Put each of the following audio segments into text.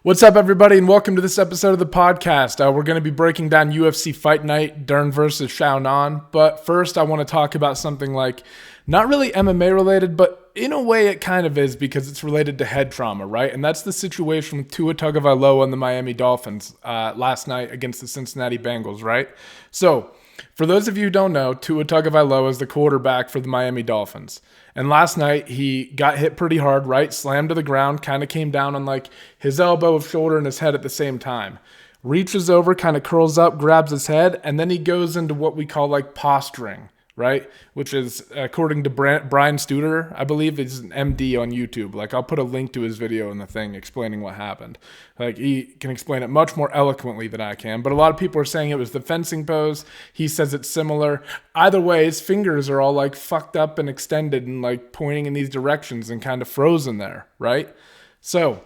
What's up, everybody, and welcome to this episode of the podcast. We're going to be breaking down UFC Fight Night, Dern versus Xiaonan. But first, I want to talk about something like, not really MMA related, but in a way it kind of is because it's related to head trauma, right? And that's the situation with Tua Tagovailoa and the Miami Dolphins last night against the Cincinnati Bengals, right? So, for those of you who don't know, Tua Tagovailoa is the quarterback for the Miami Dolphins. And last night, he got hit pretty hard, right? Slammed to the ground, kind of came down on like his elbow, his shoulder, and his head at the same time. Reaches over, kind of curls up, grabs his head, and then he goes into what we call like posturing, right? Which is, according to Brian Studer, I believe he's an MD on YouTube. Like, I'll put a link to his video in the thing explaining what happened. Like, he can explain it much more eloquently than I can. But a lot of people are saying it was the fencing pose. He says it's similar. Either way, his fingers are all like fucked up and extended and like pointing in these directions and kind of frozen there, right? So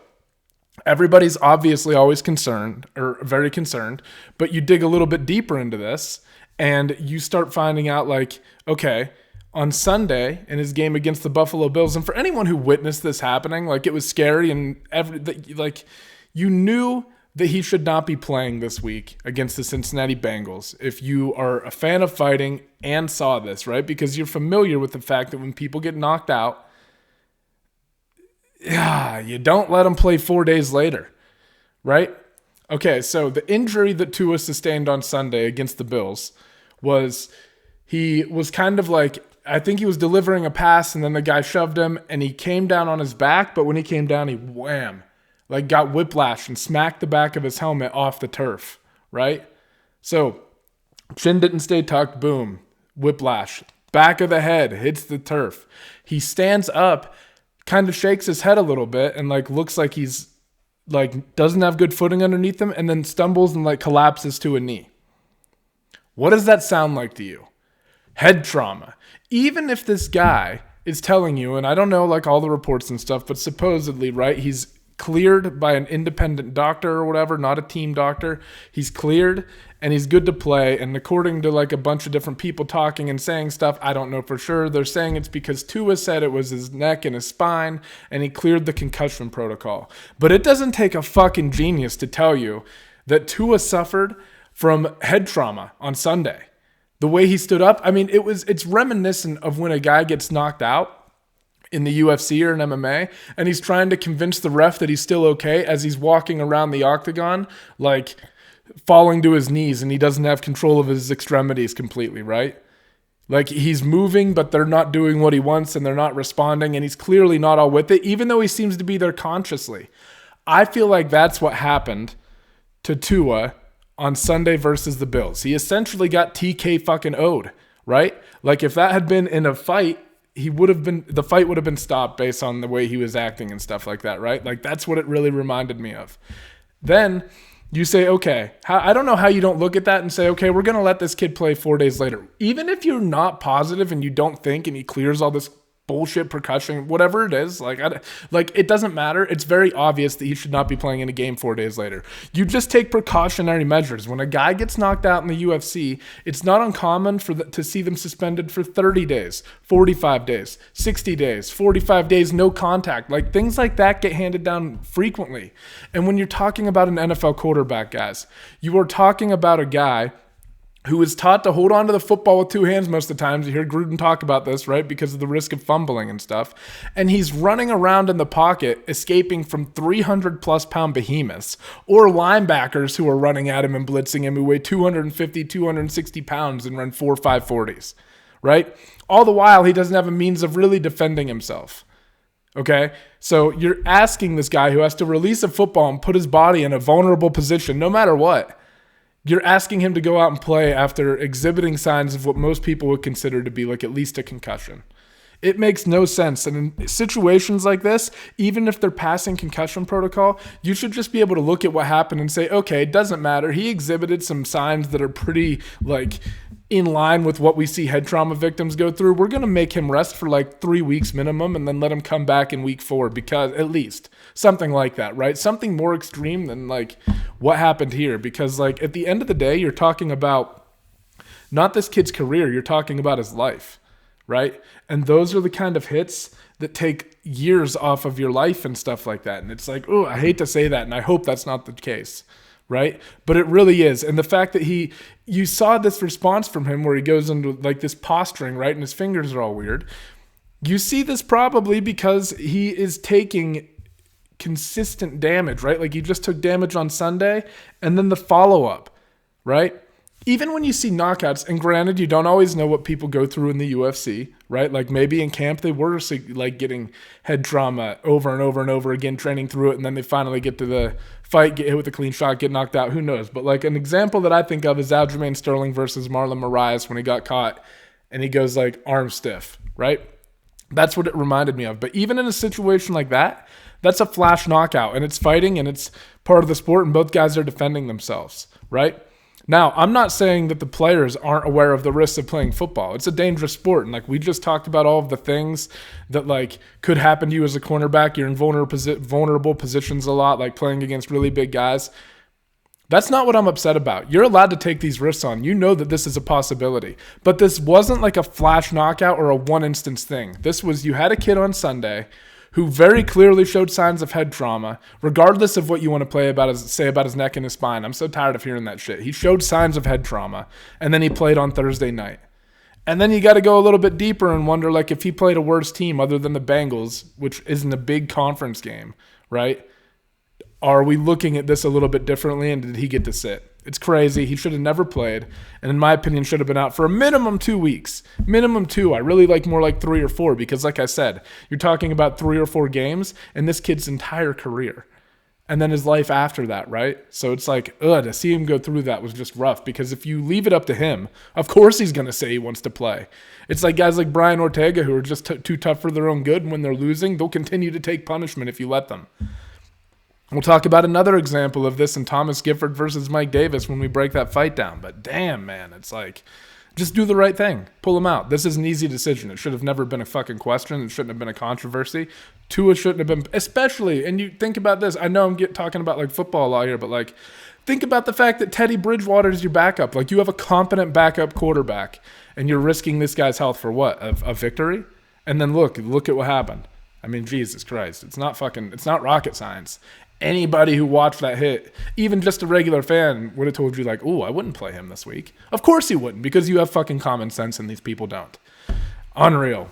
everybody's obviously always concerned, or very concerned, but you dig a little bit deeper into this and you start finding out like, okay, on Sunday in his game against the Buffalo Bills, and for anyone who witnessed this happening, like, it was scary, and you knew that he should not be playing this week against the Cincinnati Bengals if you are a fan of fighting and saw this, right? Because you're familiar with the fact that when people get knocked out, you don't let them play 4 days later, right? Okay, so the injury that Tua sustained on Sunday against the Bills was he was kind of like, I think he was delivering a pass and then the guy shoved him and he came down on his back, but when he came down, he wham, like got whiplash and smacked the back of his helmet off the turf, right? So chin didn't stay tucked, boom, whiplash. Back of the head hits the turf. He stands up, kind of shakes his head a little bit and like looks like he's like doesn't have good footing underneath him and then stumbles and like collapses to a knee. What does that sound like to you? Head trauma. Even if this guy is telling you, and I don't know like all the reports and stuff, but supposedly, right, he's cleared by an independent doctor or whatever, not a team doctor. He's cleared and he's good to play. And according to like a bunch of different people talking and saying stuff, I don't know for sure. They're saying it's because Tua said it was his neck and his spine and he cleared the concussion protocol. But it doesn't take a fucking genius to tell you that Tua suffered from head trauma on Sunday. The way he stood up, I mean, it's reminiscent of when a guy gets knocked out in the UFC or in MMA, and he's trying to convince the ref that he's still okay as he's walking around the octagon, like falling to his knees, and he doesn't have control of his extremities completely, right? Like, he's moving, but they're not doing what he wants, and they're not responding, and he's clearly not all with it, even though he seems to be there consciously. I feel like that's what happened to Tua on Sunday versus the Bills. He essentially got TK fucking O'd, right? Like, if that had been in a fight, the fight would have been stopped based on the way he was acting and stuff like that, right? Like, that's what it really reminded me of. Then you say, okay, I don't know how you don't look at that and say, okay, we're going to let this kid play 4 days later. Even if you're not positive and you don't think and he clears all this bullshit percussion, whatever it is, like it doesn't matter. It's very obvious that he should not be playing in a game 4 days later. You just take precautionary measures. When a guy gets knocked out in the UFC, it's not uncommon to see them suspended for 30 days, 45 days, 60 days, 45 days, no contact. Like, things like that get handed down frequently. And when you're talking about an NFL quarterback, guys, you are talking about a guy who is taught to hold on to the football with two hands most of the times. You hear Gruden talk about this, right? Because of the risk of fumbling and stuff. And he's running around in the pocket, escaping from 300-plus pound behemoths or linebackers who are running at him and blitzing him who weigh 250, 260 pounds and run 4.5 40s, right? All the while, he doesn't have a means of really defending himself. Okay? So you're asking this guy who has to release a football and put his body in a vulnerable position no matter what. You're asking him to go out and play after exhibiting signs of what most people would consider to be like at least a concussion. It makes no sense. And in situations like this, even if they're passing concussion protocol, you should just be able to look at what happened and say, okay, it doesn't matter. He exhibited some signs that are pretty like in line with what we see head trauma victims go through. We're going to make him rest for like 3 weeks minimum and then let him come back in week 4, because at least something like that, right? Something more extreme than like what happened here, because like at the end of the day, you're talking about not this kid's career, you're talking about his life, right? And those are the kind of hits that take years off of your life and stuff like that. And it's like, oh, I hate to say that, and I hope that's not the case, right? But it really is. And the fact that you saw this response from him where he goes into like this posturing, right? And his fingers are all weird. You see this probably because he is taking consistent damage, right? Like he just took damage on Sunday and then the follow-up, right? Even when you see knockouts, and granted, you don't always know what people go through in the UFC, right? Like maybe in camp they were like getting head trauma over and over and over again, training through it, and then they finally get to the fight, get hit with a clean shot, get knocked out. Who knows? But like an example that I think of is Aljamain Sterling versus Marlon Moraes when he got caught and he goes like arm stiff, right? That's what it reminded me of. But even in a situation like that, that's a flash knockout, and it's fighting, and it's part of the sport, and both guys are defending themselves, right? Now, I'm not saying that the players aren't aware of the risks of playing football. It's a dangerous sport, and like we just talked about all of the things that like could happen to you as a cornerback. You're in vulnerable positions a lot, like playing against really big guys. That's not what I'm upset about. You're allowed to take these risks on. You know that this is a possibility. But this wasn't like a flash knockout or a one-instance thing. This was, you had a kid on Sunday who very clearly showed signs of head trauma, regardless of what you want to say about his neck and his spine. I'm so tired of hearing that shit. He showed signs of head trauma, and then he played on Thursday night. And then you got to go a little bit deeper and wonder, like, if he played a worse team other than the Bengals, which isn't a big conference game, right? Are we looking at this a little bit differently, and did he get to sit? It's crazy. He should have never played, and in my opinion, should have been out for a minimum 2 weeks. Minimum 2. I really like more like 3 or 4 because, like I said, you're talking about 3 or 4 games and this kid's entire career. And then his life after that, right? So it's like, to see him go through that was just rough because if you leave it up to him, of course he's going to say he wants to play. It's like guys like Brian Ortega who are just too tough for their own good, and when they're losing, they'll continue to take punishment if you let them. We'll talk about another example of this in Thomas Gifford versus Mike Davis when we break that fight down. But damn, man, it's like, just do the right thing. Pull him out. This is an easy decision. It should have never been a fucking question. It shouldn't have been a controversy. Tua shouldn't have been, especially, and you think about this. I know I'm talking about like football a lot here, but like, think about the fact that Teddy Bridgewater is your backup. Like, you have a competent backup quarterback, and you're risking this guy's health for what? A victory? And then look at what happened. I mean, Jesus Christ. It's not rocket science. Anybody who watched that hit, even just a regular fan, would have told you like, I wouldn't play him this week. Of course he wouldn't, because you have fucking common sense and these people don't. Unreal.